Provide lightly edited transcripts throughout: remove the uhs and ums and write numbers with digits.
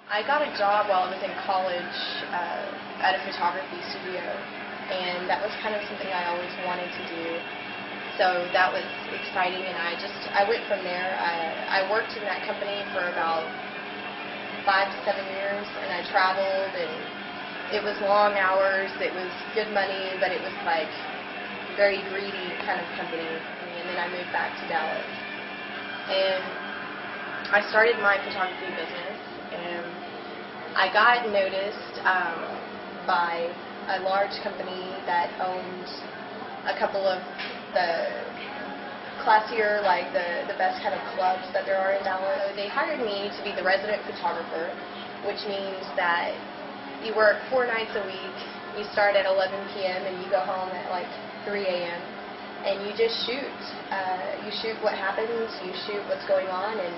I got a job while I was in college at a photography studio, and that was kind of something I always wanted to do. So that was exciting, and I went from there. I worked in that company for about 5 to 7 years, and I traveled, and it was long hours. It was good money, but it was like very greedy kind of company. And then I moved back to Dallas, and I started my photography business, and I got noticed by a large company that owned a couple of the classier, like the best kind of clubs that there are in Dallas. So they hired me to be the resident photographer, which means that you work 4 nights a week. You start at 11 p.m. and you go home at like 3 a.m. and you just shoot. You shoot what happens, you shoot what's going on, and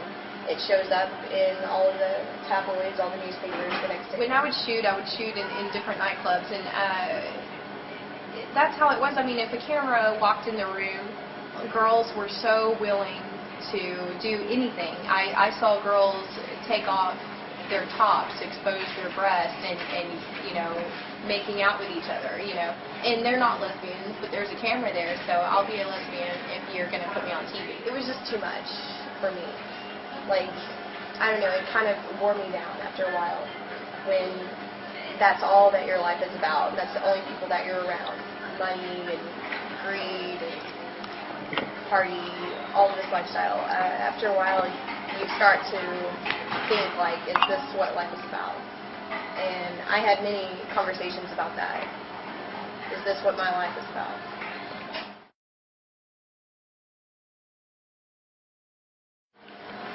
it shows up in all of the tabloids, all the newspapers the next day. When I would shoot in different nightclubs, and that's how it was. I mean, if a camera walked in the room, girls were so willing to do anything. I saw girls take off their tops, expose their breasts, and you know, making out with each other, you know. And they're not lesbians, but there's a camera there, so I'll be a lesbian if you're going to put me on TV. It was just too much for me. Like, I don't know, it kind of wore me down after a while when that's all that your life is about, and that's the only people that you're around. Money and greed and party, all of this lifestyle. After a while, you start to think, like, is this what life is about? And I had many conversations about that. Is this what my life is about?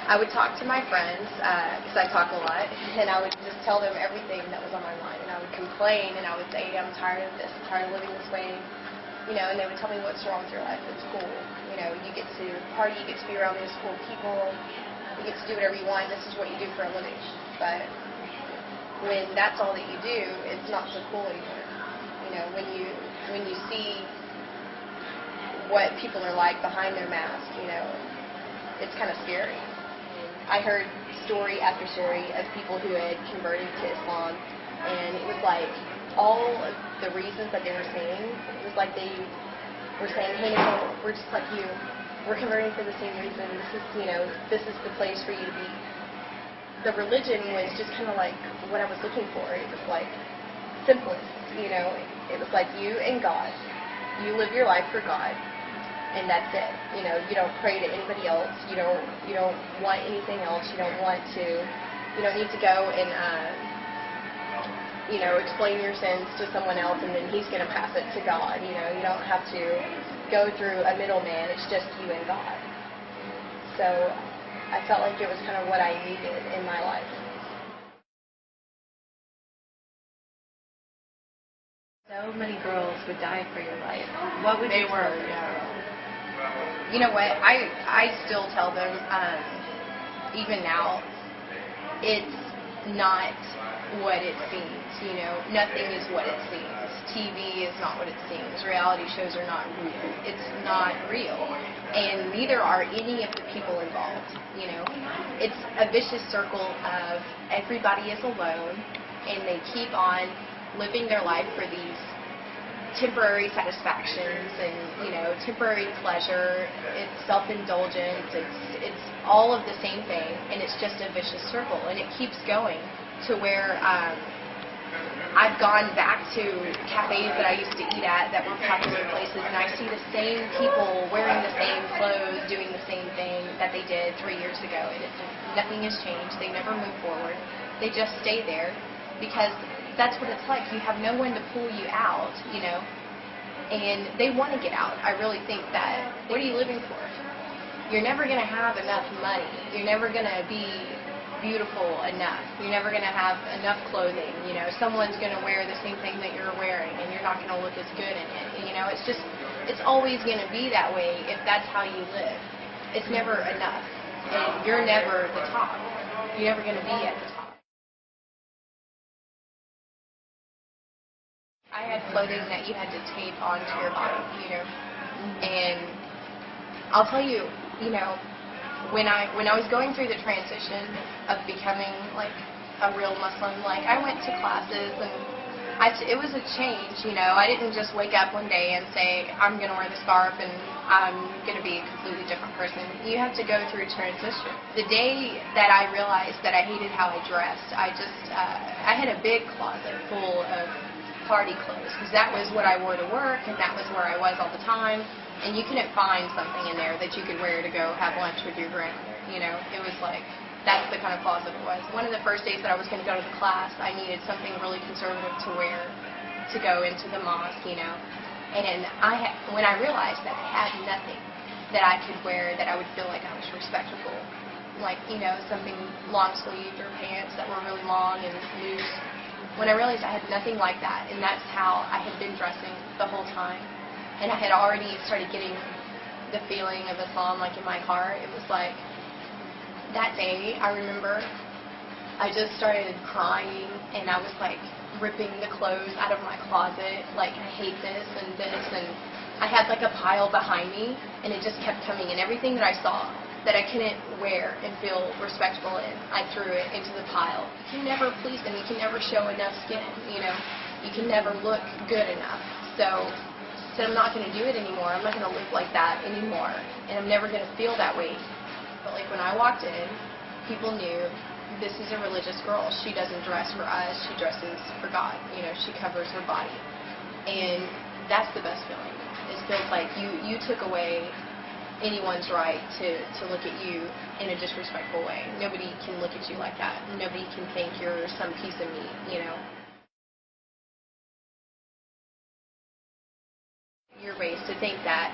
I would talk to my friends, because I talk a lot, and I would just tell them everything that was on my mind, and I would complain, and I would say, I'm tired of this, I'm tired of living this way, you know, and they would tell me what's wrong with your life. It's cool, you know, you get to party, you get to be around these cool people, you get to do whatever you want, this is what you do for a living. But when that's all that you do, it's not so cool anymore. You know, when you see what people are like behind their mask, you know, it's kind of scary. I heard story after story of people who had converted to Islam, and it was like all of the reasons that they were saying, it was like they were saying, hey, Nicole, we're just like you. We're converting for the same reason. This is, you know, this is the place for you to be. The religion was just kind of like what I was looking for. It was like simplest, you know. It was like you and God. You live your life for God. And that's it. You know, you don't pray to anybody else. You don't want anything else. You don't need to go and you know, explain your sins to someone else, and then He's going to pass it to God. You know, you don't have to go through a middleman. It's just you and God. So I felt like it was kind of what I needed in my life. So many girls would die for your life. What would you tell them? Yeah. You know what? I still tell them, even now, it's not what it seems. You know, nothing is what it seems. TV is not what it seems. Reality shows are not real. It's not real, and neither are any of the people involved. You know, it's a vicious circle of everybody is alone, and they keep on living their life for these temporary satisfactions and, you know, temporary pleasure. It's self-indulgence. It's all of the same thing, and it's just a vicious circle, and it keeps going to where I've gone back to cafes that I used to eat at that were popular places, and I see the same people wearing the same clothes, doing the same thing that they did 3 years ago, and nothing has changed. They never move forward. They just stay there because that's what it's like. You have no one to pull you out, you know, and they want to get out. I really think that, what are you living for? You're never going to have enough money. You're never going to be beautiful enough. You're never going to have enough clothing. You know, someone's going to wear the same thing that you're wearing, and you're not going to look as good in it. You know, it's always going to be that way if that's how you live. It's never enough, and you're never the top. You're never going to be at the top. I had clothing that you had to tape onto your body, you know, and I'll tell you, you know, when I was going through the transition of becoming like a real Muslim. Like, I went to classes, and it was a change, you know. I didn't just wake up one day and say, I'm going to wear the scarf and I'm going to be a completely different person. You have to go through a transition. The day that I realized that I hated how I dressed, I had a big closet full of party clothes, because that was what I wore to work, and that was where I was all the time, and you couldn't find something in there that you could wear to go have lunch with your grandmother, you know. It was like, that's the kind of closet it was. One of the first days that I was going to go to the class, I needed something really conservative to wear to go into the mosque, you know. And when I realized that I had nothing that I could wear that I would feel like I was respectable, like, you know, something long-sleeved or pants that were really long and loose, when I realized I had nothing like that, and that's how I had been dressing the whole time, and I had already started getting the feeling of Islam, like, in my heart, it was like, that day, I remember, I just started crying, and I was, like, ripping the clothes out of my closet, like, I hate this, and I had, like, a pile behind me, and it just kept coming, and everything that I saw that I couldn't wear and feel respectable in, I threw it into the pile. You can never please them, you can never show enough skin, you know, you can never look good enough, so I'm not going to do it anymore, I'm not going to live like that anymore, and I'm never going to feel that way. But like when I walked in, people knew this is a religious girl. She doesn't dress for us. She dresses for God. You know, she covers her body. And that's the best feeling. It feels like you took away anyone's right to look at you in a disrespectful way. Nobody can look at you like that. Nobody can think you're some piece of meat, you know. You're raised to think that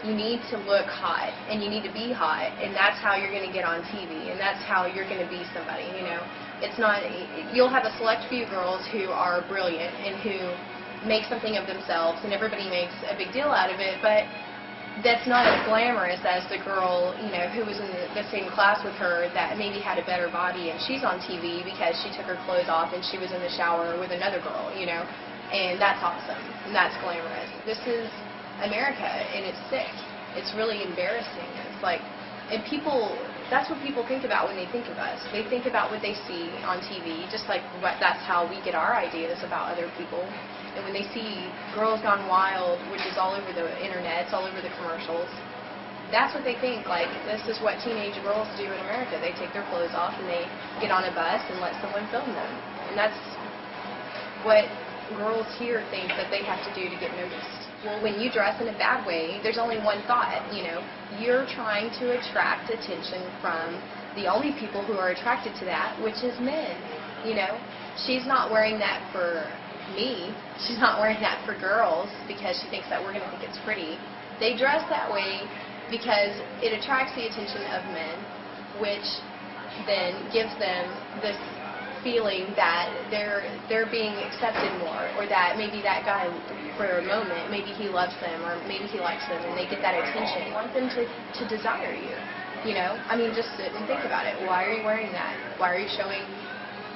you need to look hot, and you need to be hot, and that's how you're going to get on TV, and that's how you're going to be somebody, you know. It's not, you'll have a select few girls who are brilliant and who make something of themselves, and everybody makes a big deal out of it, but that's not as glamorous as the girl, you know, who was in the same class with her that maybe had a better body, and she's on TV because she took her clothes off and she was in the shower with another girl, you know, and that's awesome, and that's glamorous. This is America, and it's sick. It's really embarrassing. It's like, and people, that's what people think about when they think of us. They think about what they see on TV, just like that's how we get our ideas about other people. And when they see Girls Gone Wild, which is all over the internet, it's all over the commercials, that's what they think, like, this is what teenage girls do in America. They take their clothes off and they get on a bus and let someone film them. And that's what girls here think that they have to do to get noticed. Well, when you dress in a bad way, there's only one thought, you know. You're trying to attract attention from the only people who are attracted to that, which is men, you know. She's not wearing that for me. She's not wearing that for girls because she thinks that we're going to think it's pretty. They dress that way because it attracts the attention of men, which then gives them this feeling that they're being accepted more, or that maybe that guy, for a moment, maybe he loves them, or maybe he likes them, and they get that attention. You want them to desire you, you know? I mean, just sit and think about it. Why are you wearing that? Why are you showing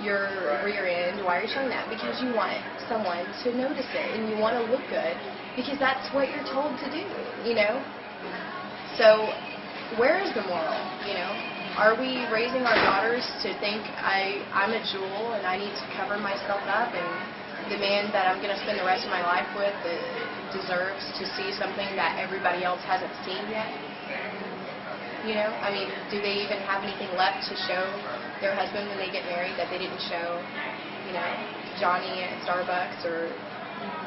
your rear end? Why are you showing that? Because you want someone to notice it, and you want to look good, because that's what you're told to do, you know? So, where is the moral, you know? Are we raising our daughters to think I'm a jewel and I need to cover myself up, and the man that I'm going to spend the rest of my life with deserves to see something that everybody else hasn't seen yet? You know, I mean, do they even have anything left to show their husband when they get married that they didn't show, you know, Johnny at Starbucks or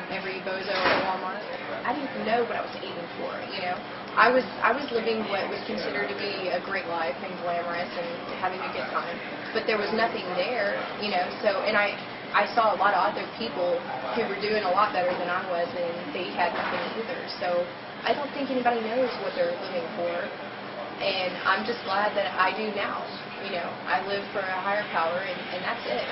every bozo at Walmart? I didn't know what I was aiming for, you know. I was living what was considered to be a great life and glamorous and having a good time, but there was nothing there, you know. So, and I saw a lot of other people who were doing a lot better than I was, and they had nothing either. So I don't think anybody knows what they're living for, and I'm just glad that I do now. You know, I live for a higher power, and that's it.